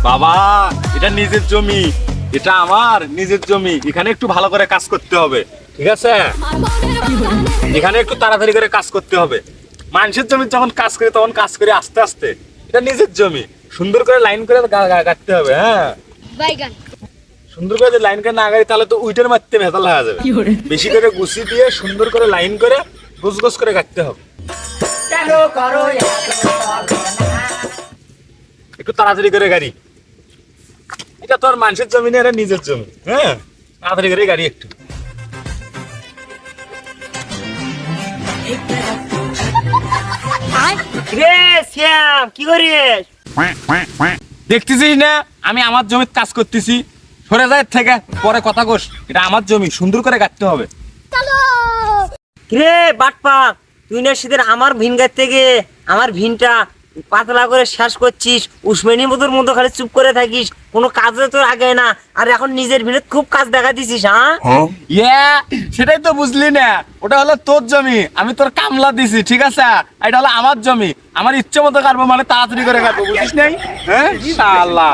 বাবা, এটা নিজের জমি, এটা আমার নিজের জমি। এখানে একটু ভালো করে কাজ করতে হবে, ঠিক আছে? এখানে একটু তাড়াতাড়ি করে কাজ করতে হবে। মানুষের জমি যখন কাজ করে তখন কাজ করে আস্তে আস্তে। এটা নিজের জমি, সুন্দর করে লাইন করে কাটতে হবে। হ্যাঁ, সুন্দর করে লাইন করে না গাড়ি তাহলে তো উইটার মারতে ভেজাল হয়ে যাবে। বেশি করে গুছি দিয়ে সুন্দর করে লাইন করে গোছ গোছ করে কাটতে হবে। একটু তাড়াতাড়ি করে গাড়ি, এটা তোর মানুষের জমি না, এটা নিজের জমি। হ্যাঁ, তাড়াতাড়ি করে গাড়ি একটু। রে শ্যাম, কি করিস? দেখতেছিস না আমি আমার জমিতে কাজ করতেছি? সরে যায় থেকে, পরে কথা কোস। এটা আমার জমি, সুন্দর করে কাটতে হবে। রে বাটপাক, তুই না সেদিন আমার ভিন গাছ থেকে আমার ভিনটা পাতলা করে শেষ করছিস, উসমানি মতোর মতো খালি চুপ করে থাকিস, কোনো কাজে তোর আগে না। আর এখন নিজের ভিনে খুব কাজ দেখা দিছিস। হ্যাঁ, সেটাই তো বুঝলি না, ওটা হলো তোর জমি, আমি তোর কামলা দিছি, ঠিক আছে? এটা হলো আমার জমি, আমার ইচ্ছে মতো কাটবো, মানে তাড়াতাড়ি করে কাটবো, বুঝিস নাই? হ্যাঁ, শালা।